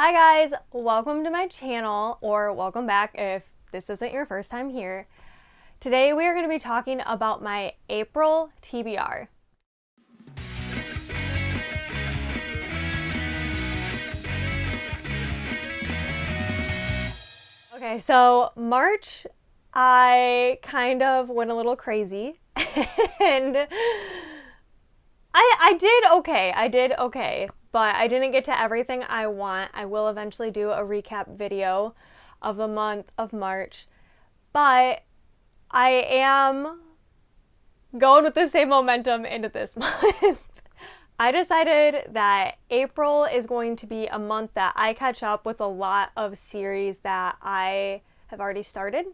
Hi guys, welcome to my channel, or welcome back if this isn't your first time here. Today we are going to be talking about my April TBR. Okay, so March I kind of went a little crazy and I did okay, but I didn't get to everything I want. I will eventually do a recap video of the month of March, but I am going with the same momentum into this month. I decided that April is going to be a month that I catch up with a lot of series that I have already started.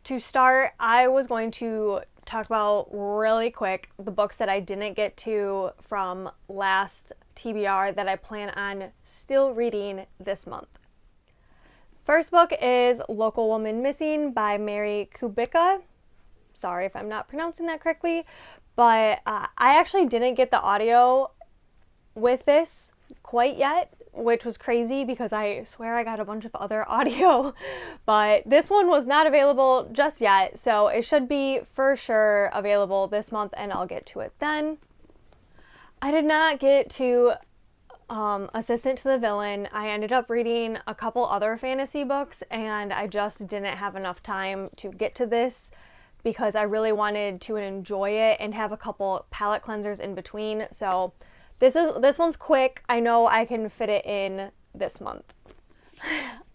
To start, I was going to talk about really quick the books that I didn't get to from last TBR that I plan on still reading this month. First book is Local Woman Missing by Mary Kubica. Sorry if I'm not pronouncing that correctly, but I actually didn't get the audio with this quite yet, which was crazy because I swear I got a bunch of other audio, but this one was not available just yet, so it should be for sure available this month and I'll get to it then. I did not get to Assistant to the Villain. I ended up reading a couple other fantasy books and I just didn't have enough time to get to this because I really wanted to enjoy it and have a couple palate cleansers in between. So this one's quick. I know I can fit it in this month.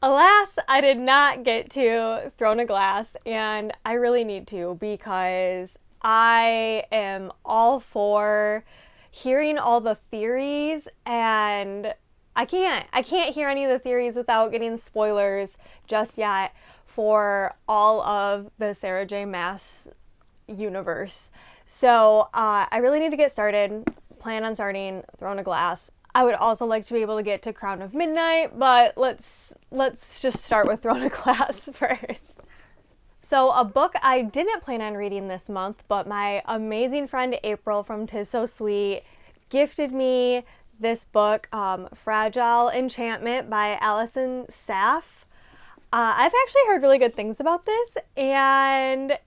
Alas, I did not get to Throne of Glass, and I really need to because I am all for hearing all the theories, and I can't hear any of the theories without getting spoilers just yet for all of the Sarah J. Maas universe. So I really need to get started. Plan on starting Throne of Glass. I would also like to be able to get to Crown of Midnight, but let's just start with Throne of Glass first. So a book I didn't plan on reading this month, but my amazing friend April from 'Tis So Sweet gifted me this book, Fragile Enchantment by Allison Saff. I've actually heard really good things about this, and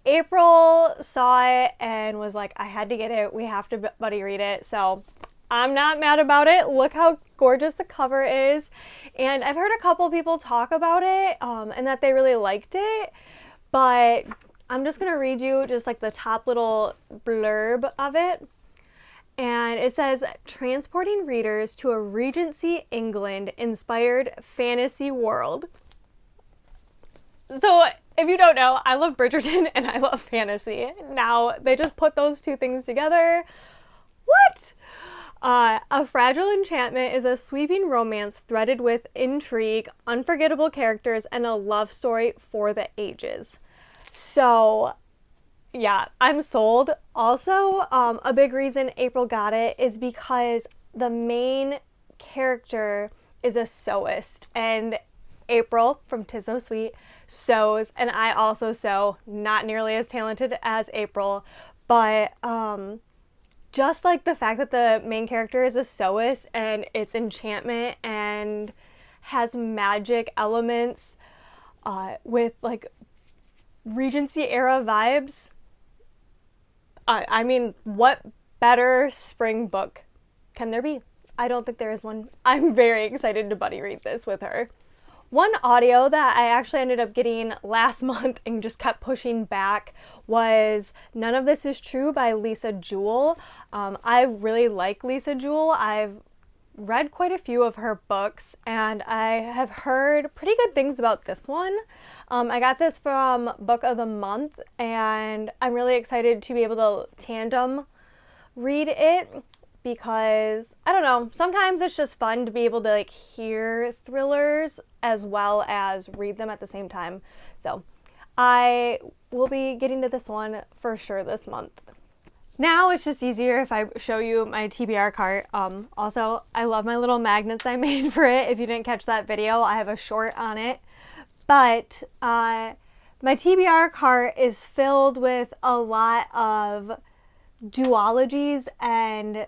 April saw it and was like, I had to get it. We have to buddy read it. So I'm not mad about it. Look how gorgeous the cover is. And I've heard a couple people talk about it and that they really liked it. But I'm just going to read you just like the top little blurb of it. And it says, transporting readers to a Regency England inspired fantasy world. So if you don't know, I love Bridgerton and I love fantasy. Now they just put those two things together. What? A Fragile Enchantment is a sweeping romance threaded with intrigue, unforgettable characters, and a love story for the ages. So yeah, I'm sold. Also, a big reason April got it is because the main character is a sewist, and April from 'Tis So Sweet sews, and I also sew, not nearly as talented as April, but just like the fact that the main character is a sewist and it's enchantment and has magic elements with like Regency era vibes. I mean, what better spring book can there be? I don't think there is one. I'm very excited to buddy read this with her. One audio that I actually ended up getting last month and just kept pushing back was None of This Is True by Lisa Jewell. I really like Lisa Jewell. I've read quite a few of her books and I have heard pretty good things about this one. I got this from Book of the Month and I'm really excited to be able to tandem read it because, I don't know, sometimes it's just fun to be able to like hear thrillers as well as read them at the same time. So I will be getting to this one for sure this month. Now it's just easier if I show you my TBR cart. Also, I love my little magnets I made for it. If you didn't catch that video, I have a short on it. But my TBR cart is filled with a lot of duologies and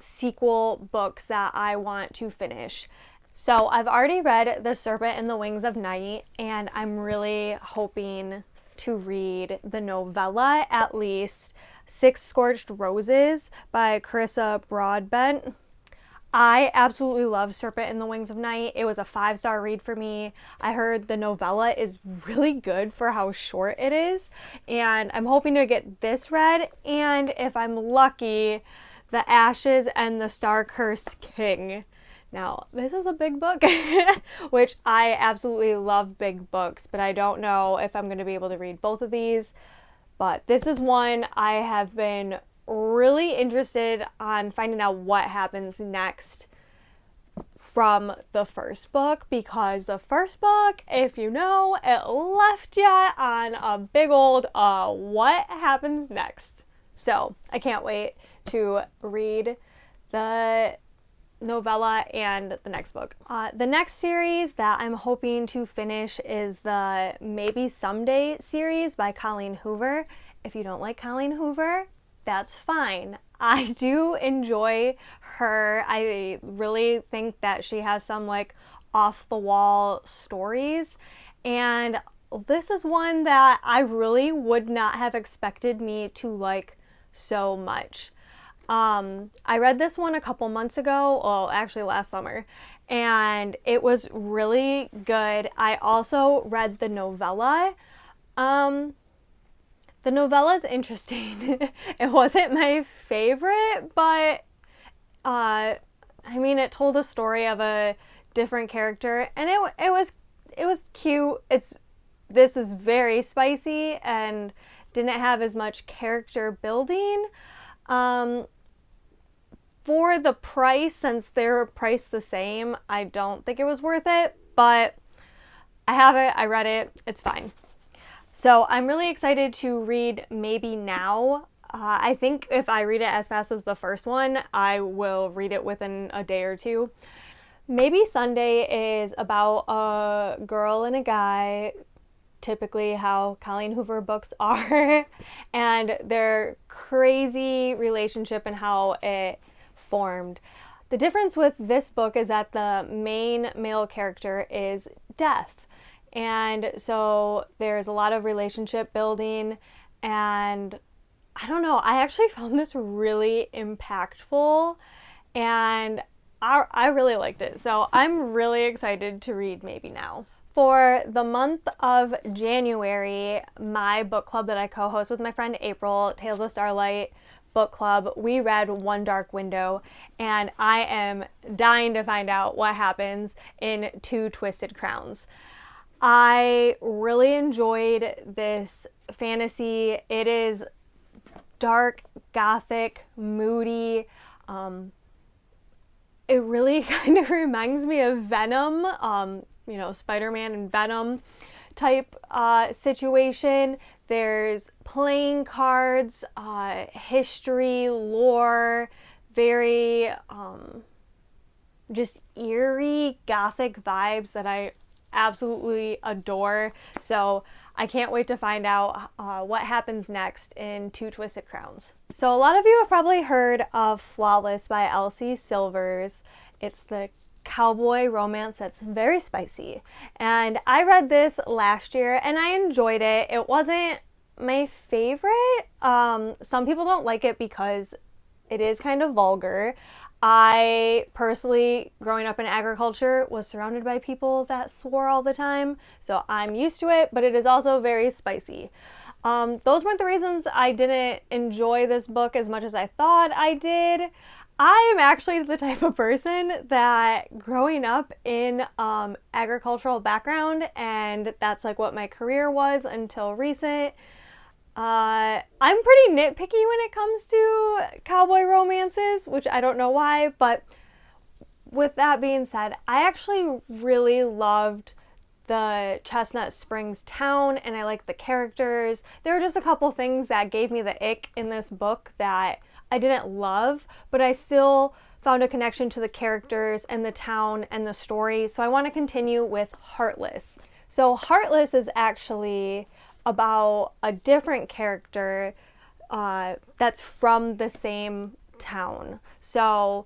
sequel books that I want to finish. So I've already read The Serpent and the Wings of Night, and I'm really hoping to read the novella, at least, Scorched Roses by Carissa Broadbent. I absolutely love Serpent and the Wings of Night. It was a 5-star read for me. I heard the novella is really good for how short it is, and I'm hoping to get this read, and if I'm lucky, The Ashes and the Star-Cursed King. Now, this is a big book, which I absolutely love big books, but I don't know if I'm going to be able to read both of these. But this is one I have been really interested on finding out what happens next from the first book, because the first book, if you know, it left you on a big old what happens next. So I can't wait to read the novella and the next book. The next series that I'm hoping to finish is the Maybe Someday series by Colleen Hoover. If you don't like Colleen Hoover, that's fine. I do enjoy her. I really think that she has some like off the wall stories, and this is one that I really would not have expected me to like so much. I read this one a couple months ago, well, actually last summer, and it was really good. I also read the novella. The novella is interesting. It wasn't my favorite, but I mean, it told a story of a different character, and it was cute. This is very spicy and didn't have as much character building. For the price, since they're priced the same, I don't think it was worth it, but I have it, I read it, it's fine. So I'm really excited to read Maybe Now. I think if I read it as fast as the first one, I will read it within a day or two. Maybe Sunday is about a girl and a guy, typically how Colleen Hoover books are, and their crazy relationship and how it formed. The difference with this book is that the main male character is deaf. And so there's a lot of relationship building, and I don't know, I actually found this really impactful, and I really liked it. So I'm really excited to read Maybe Now. For the month of January, my book club that I co-host with my friend April, Tales of Starlight book club, we read One Dark Window, and I am dying to find out what happens in Two Twisted Crowns. I really enjoyed this fantasy. It is dark, gothic, moody. It really kind of reminds me of Venom, Spider-Man and Venom type situation. There's playing cards, history, lore, very just eerie, gothic vibes that I absolutely adore. So I can't wait to find out what happens next in Two Twisted Crowns. So a lot of you have probably heard of Flawless by Elsie Silvers. It's the cowboy romance that's very spicy. And I read this last year and I enjoyed it. It wasn't my favorite. Some people don't like it because it is kind of vulgar. I personally, growing up in agriculture, was surrounded by people that swore all the time, so I'm used to it, but it is also very spicy. Those weren't the reasons I didn't enjoy this book as much as I thought I did. I am actually the type of person that growing up in agricultural background, and that's like what my career was until recent, I'm pretty nitpicky when it comes to cowboy romances, which I don't know why, but with that being said, I actually really loved the Chestnut Springs town, and I liked the characters. There were just a couple things that gave me the ick in this book that I didn't love, but I still found a connection to the characters and the town and the story, so I want to continue with Heartless. So Heartless is actually about a different character that's from the same town. So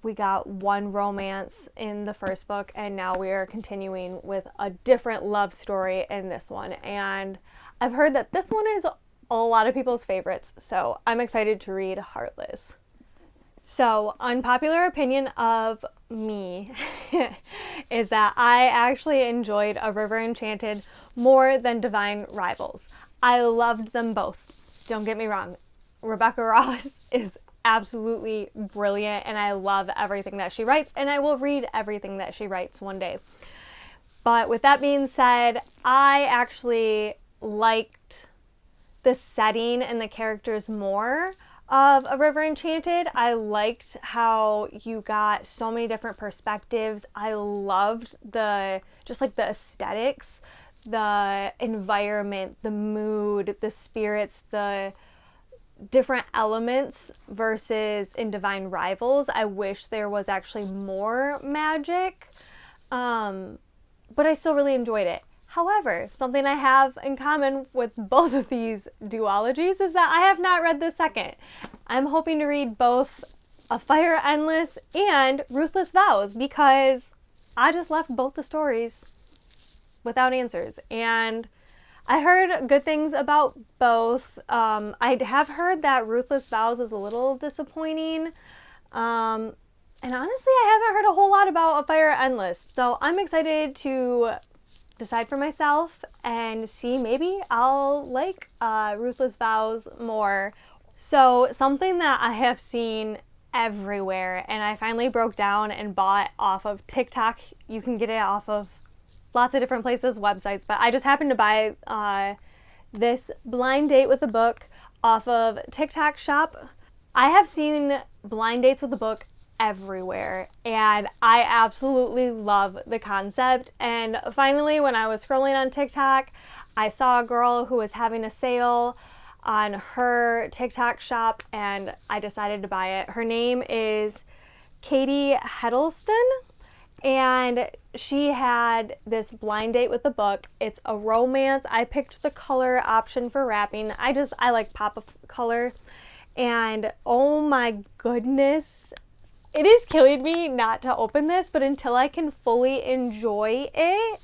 we got one romance in the first book, and now we are continuing with a different love story in this one. And I've heard that this one is a lot of people's favorites, so I'm excited to read Heartless. So, unpopular opinion of me is that I actually enjoyed A River Enchanted more than Divine Rivals. I loved them both. Don't get me wrong. Rebecca Ross is absolutely brilliant, and I love everything that she writes, and I will read everything that she writes one day. But with that being said, I actually liked the setting and the characters more of A River Enchanted. I liked how you got so many different perspectives. I loved the aesthetics, the environment, the mood, the spirits, the different elements versus in Divine Rivals. I wish there was actually more magic, but I still really enjoyed it. However, something I have in common with both of these duologies is that I have not read the second. I'm hoping to read both A Fire Endless and Ruthless Vows because I just left both the stories without answers. And I heard good things about both. I have heard that Ruthless Vows is a little disappointing. And honestly, I haven't heard a whole lot about A Fire Endless. So I'm excited to decide for myself and see, maybe I'll like Ruthless Vows more. So something that I have seen everywhere, and I finally broke down and bought off of TikTok. You can get it off of lots of different places, websites, but I just happened to buy this blind date with a book off of TikTok shop. I have seen blind dates with a book everywhere, and I absolutely love the concept. And finally, when I was scrolling on TikTok, I saw a girl who was having a sale on her TikTok shop, and I decided to buy it. Her name is Katie Heddleston, and she had this blind date with the book. It's a romance. I picked the color option for wrapping. I like pop of color, and oh my goodness, it is killing me not to open this, but until I can fully enjoy it,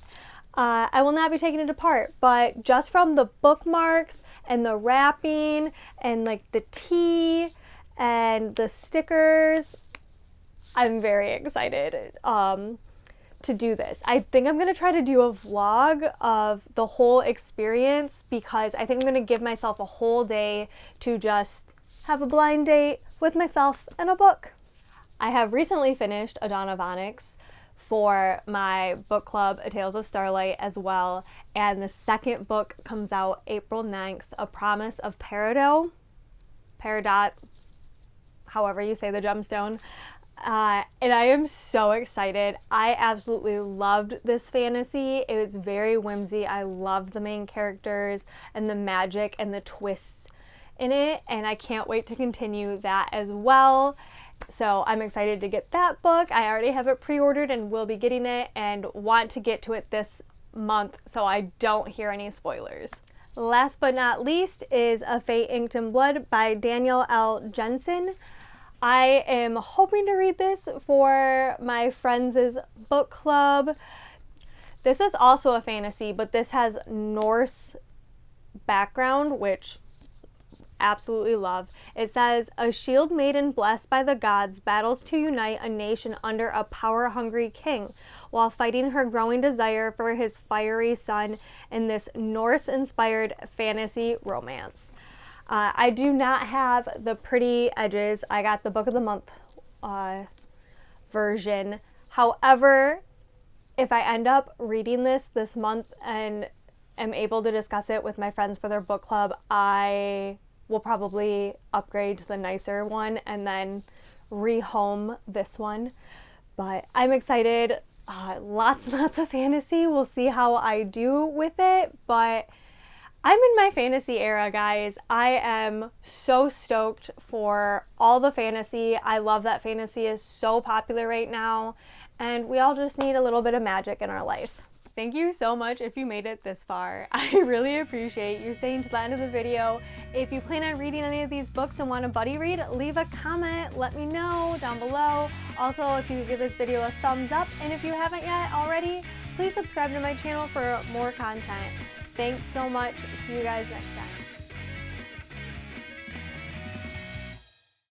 I will not be taking it apart. But just from the bookmarks and the wrapping and like the tea and the stickers, I'm very excited to do this. I think I'm going to try to do a vlog of the whole experience because I think I'm going to give myself a whole day to just have a blind date with myself and a book. I have recently finished A Dawn of Onyx for my book club, A Tales of Starlight, as well. And the second book comes out April 9th, A Promise of Peridot, however you say the gemstone. And I am so excited. I absolutely loved this fantasy. It was very whimsy. I loved the main characters and the magic and the twists in it. And I can't wait to continue that as well. So I'm excited to get that book. I already have it pre-ordered and will be getting it and want to get to it this month so I don't hear any spoilers. Last but not least is A Fate Inked in Blood by Daniel L. Jensen. I am hoping to read this for my friends' book club. This is also a fantasy, but this has Norse background, which absolutely love. It says, a shield maiden blessed by the gods battles to unite a nation under a power-hungry king while fighting her growing desire for his fiery son in this Norse-inspired fantasy romance. I do not have the pretty edges. I got the Book of the Month version. However, if I end up reading this month and am able to discuss it with my friends for their book club, I will probably upgrade to the nicer one and then rehome this one. But I'm excited. Lots of fantasy. We'll see how I do with it, but I'm in my fantasy era, guys. I am so stoked for all the fantasy. I love that fantasy is so popular right now, and we all just need a little bit of magic in our life. Thank you so much if you made it this far. I really appreciate you staying to the end of the video. If you plan on reading any of these books and want a buddy read, leave a comment, let me know down below. Also, if you give this video a thumbs up, and if you haven't yet already, please subscribe to my channel for more content. Thanks so much. See you guys next time.